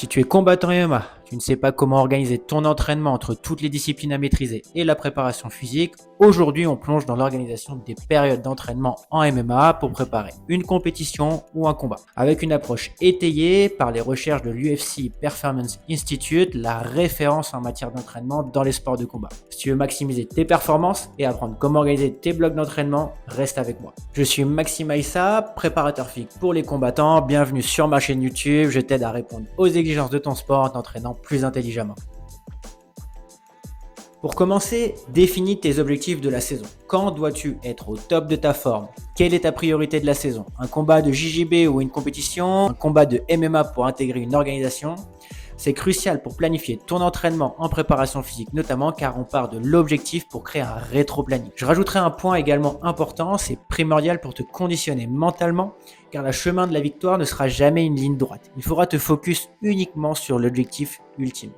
Si tu es combattant MMA, tu ne sais pas comment organiser ton entraînement entre toutes les disciplines à maîtriser et la préparation physique, aujourd'hui on plonge dans l'organisation des périodes d'entraînement en MMA pour préparer une compétition ou un combat. Avec une approche étayée par les recherches de l'UFC Performance Institute, la référence en matière d'entraînement dans les sports de combat. Si tu veux maximiser tes performances et apprendre comment organiser tes blocs d'entraînement, reste avec moi. Je suis Maxime Aïssa, préparateur physique pour les combattants. Bienvenue sur ma chaîne YouTube, je t'aide à répondre aux exigences de ton sport en t'entraînant plus intelligemment. Pour commencer, définis tes objectifs de la saison. Quand dois-tu être au top de ta forme? Quelle est ta priorité de la saison? Un combat de JJB ou une compétition? Un combat de MMA pour intégrer une organisation? C'est crucial pour planifier ton entraînement en préparation physique notamment car on part de l'objectif pour créer un rétro-planning. Je rajouterai un point également important, c'est primordial pour te conditionner mentalement car le chemin de la victoire ne sera jamais une ligne droite. Il faudra te focus uniquement sur l'objectif ultime.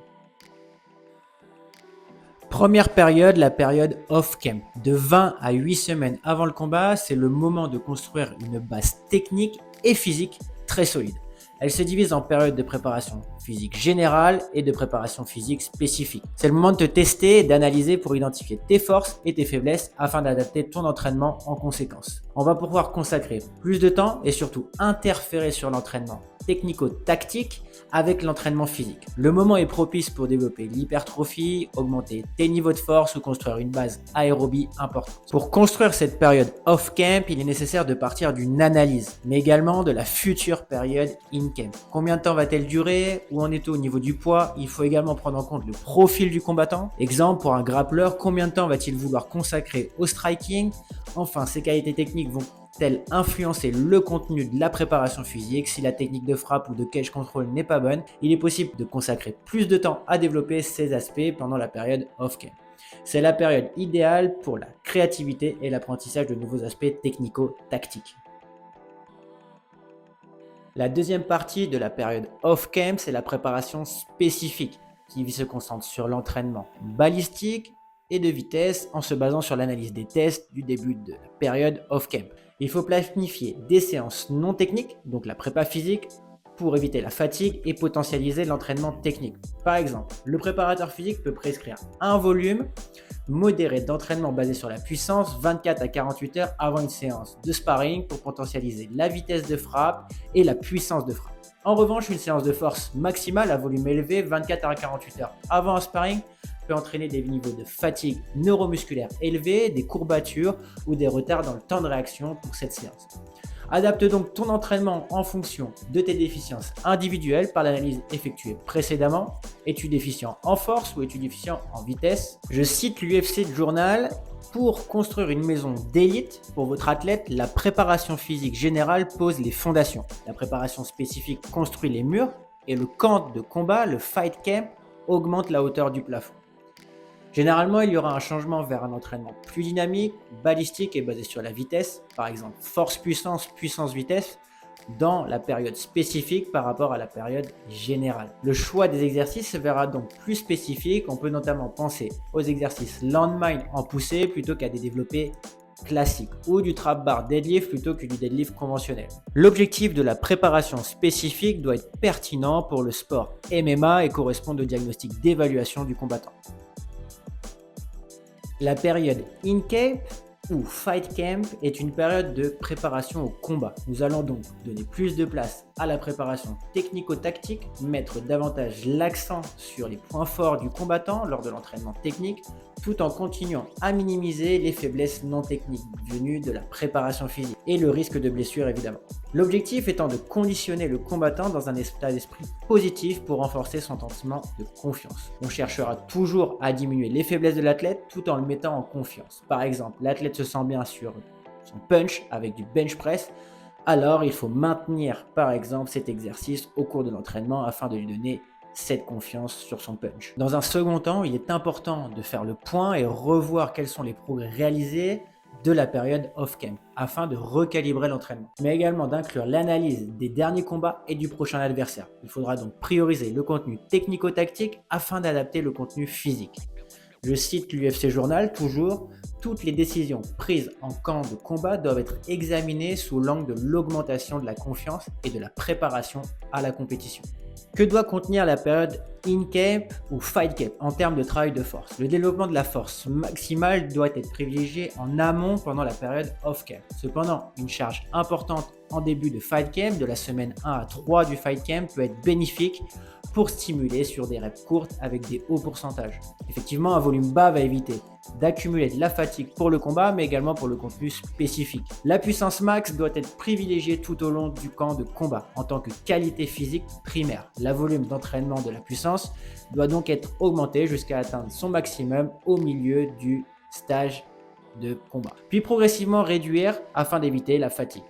Première période, la période off-camp. De 20 à 8 semaines avant le combat, c'est le moment de construire une base technique et physique très solide. Elle se divise en périodes de préparation physique générale et de préparation physique spécifique. C'est le moment de te tester et d'analyser pour identifier tes forces et tes faiblesses afin d'adapter ton entraînement en conséquence. On va pouvoir consacrer plus de temps et surtout interférer sur l'entraînement technico-tactique avec l'entraînement physique. Le moment est propice pour développer l'hypertrophie, augmenter tes niveaux de force ou construire une base aérobie importante. Pour construire cette période off-camp, il est nécessaire de partir d'une analyse, mais également de la future période in-camp. Combien de temps va-t-elle durer? Où en est-on au niveau du poids? Il faut également prendre en compte le profil du combattant. Exemple, pour un grappleur, combien de temps va-t-il vouloir consacrer au striking? Enfin, ses qualités techniques vont-elles influencer le contenu de la préparation physique? Si la technique de frappe ou de cage control n'est pas bonne, il est possible de consacrer plus de temps à développer ces aspects pendant la période off-camp. C'est la période idéale pour la créativité et l'apprentissage de nouveaux aspects technico-tactiques. La deuxième partie de la période off-camp, c'est la préparation spécifique qui se concentre sur l'entraînement balistique et de vitesse en se basant sur l'analyse des tests du début de la période off-camp. Il faut planifier des séances non techniques, donc la prépa physique, pour éviter la fatigue et potentialiser l'entraînement technique. Par exemple, le préparateur physique peut prescrire un volume modéré d'entraînement basé sur la puissance 24 à 48 heures avant une séance de sparring pour potentialiser la vitesse de frappe et la puissance de frappe. En revanche, une séance de force maximale à volume élevé 24 à 48 heures avant un sparring peut entraîner des niveaux de fatigue neuromusculaire élevés, des courbatures ou des retards dans le temps de réaction pour cette séance. Adapte donc ton entraînement en fonction de tes déficiences individuelles par l'analyse effectuée précédemment. Es-tu déficient en force ou es-tu déficient en vitesse? Je cite l'UFC Journal. Pour construire une maison d'élite pour votre athlète, la préparation physique générale pose les fondations. La préparation spécifique construit les murs et le camp de combat, le fight camp, augmente la hauteur du plafond. Généralement, il y aura un changement vers un entraînement plus dynamique, balistique et basé sur la vitesse, par exemple force-puissance, puissance-vitesse, dans la période spécifique par rapport à la période générale. Le choix des exercices se verra donc plus spécifique. On peut notamment penser aux exercices landmine en poussée plutôt qu'à des développés classiques ou du trap bar deadlift plutôt que du deadlift conventionnel. L'objectif de la préparation spécifique doit être pertinent pour le sport MMA et correspondre au diagnostic d'évaluation du combattant. La période in-camp ou fight camp est une période de préparation au combat. Nous allons donc donner plus de place à la préparation technico-tactique, mettre davantage l'accent sur les points forts du combattant lors de l'entraînement technique, tout en continuant à minimiser les faiblesses non techniques venues de la préparation physique et le risque de blessure évidemment. L'objectif étant de conditionner le combattant dans un état d'esprit positif pour renforcer son sentiment de confiance. On cherchera toujours à diminuer les faiblesses de l'athlète tout en le mettant en confiance. Par exemple, l'athlète se sent bien sur son punch avec du bench press, alors il faut maintenir par exemple cet exercice au cours de l'entraînement afin de lui donner cette confiance sur son punch. Dans un second temps, il est important de faire le point et revoir quels sont les progrès réalisés de la période off-camp afin de recalibrer l'entraînement, mais également d'inclure l'analyse des derniers combats et du prochain adversaire. Il faudra donc prioriser le contenu technico-tactique afin d'adapter le contenu physique. Je cite l'UFC Journal toujours, toutes les décisions prises en camp de combat doivent être examinées sous l'angle de l'augmentation de la confiance et de la préparation à la compétition. Que doit contenir la période in-camp ou fight camp en termes de travail de force? Le développement de la force maximale doit être privilégié en amont pendant la période off-camp. Cependant, une charge importante en début de fight camp, de la semaine 1 à 3 du fight camp, peut être bénéfique pour stimuler sur des reps courtes avec des hauts pourcentages. Effectivement, un volume bas va éviter d'accumuler de la fatigue pour le combat, mais également pour le contenu spécifique. La puissance max doit être privilégiée tout au long du camp de combat en tant que qualité physique primaire. Le volume d'entraînement de la puissance doit donc être augmenté jusqu'à atteindre son maximum au milieu du stage de combat, puis progressivement réduire afin d'éviter la fatigue.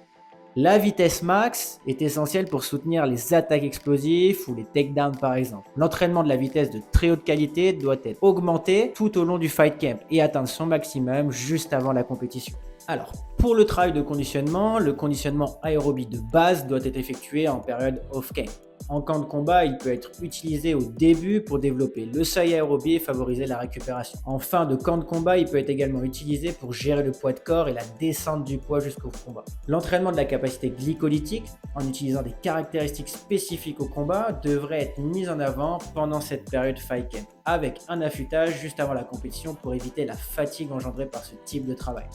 La vitesse max est essentielle pour soutenir les attaques explosives ou les takedowns par exemple. L'entraînement de la vitesse de très haute qualité doit être augmenté tout au long du fight camp et atteindre son maximum juste avant la compétition. Alors, pour le travail de conditionnement, le conditionnement aérobie de base doit être effectué en période off-camp. En camp de combat, il peut être utilisé au début pour développer le seuil aérobie et favoriser la récupération. En fin de camp de combat, il peut être également utilisé pour gérer le poids de corps et la descente du poids jusqu'au combat. L'entraînement de la capacité glycolytique, en utilisant des caractéristiques spécifiques au combat, devrait être mis en avant pendant cette période fight camp, avec un affûtage juste avant la compétition pour éviter la fatigue engendrée par ce type de travail.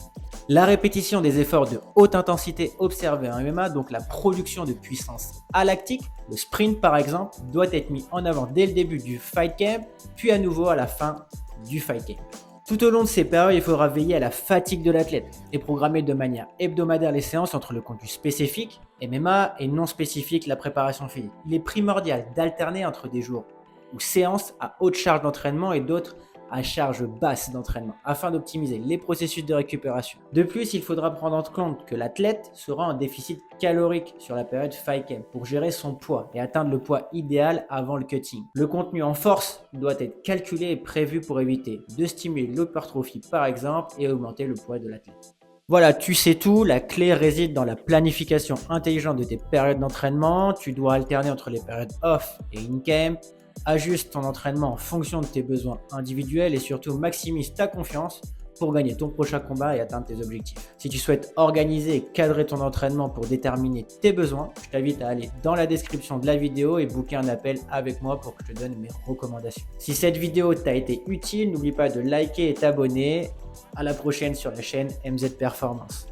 La répétition des efforts de haute intensité observés en MMA, donc la production de puissance alactique, le sprint par exemple, doit être mis en avant dès le début du fight camp, puis à nouveau à la fin du fight camp. Tout au long de ces périodes, il faudra veiller à la fatigue de l'athlète et programmer de manière hebdomadaire les séances entre le contenu spécifique, MMA, et non spécifique, la préparation physique. Il est primordial d'alterner entre des jours ou séances à haute charge d'entraînement et d'autres à charge basse d'entraînement afin d'optimiser les processus de récupération. De plus, il faudra prendre en compte que l'athlète sera en déficit calorique sur la période fight camp pour gérer son poids et atteindre le poids idéal avant le cutting. Le contenu en force doit être calculé et prévu pour éviter de stimuler l'hypertrophie par exemple et augmenter le poids de l'athlète. Voilà, tu sais tout, la clé réside dans la planification intelligente de tes périodes d'entraînement. Tu dois alterner entre les périodes off et in-camp. Ajuste ton entraînement en fonction de tes besoins individuels et surtout maximise ta confiance pour gagner ton prochain combat et atteindre tes objectifs. Si tu souhaites organiser et cadrer ton entraînement pour déterminer tes besoins, je t'invite à aller dans la description de la vidéo et booker un appel avec moi pour que je te donne mes recommandations. Si cette vidéo t'a été utile, n'oublie pas de liker et t'abonner. À la prochaine sur la chaîne MZ Performance.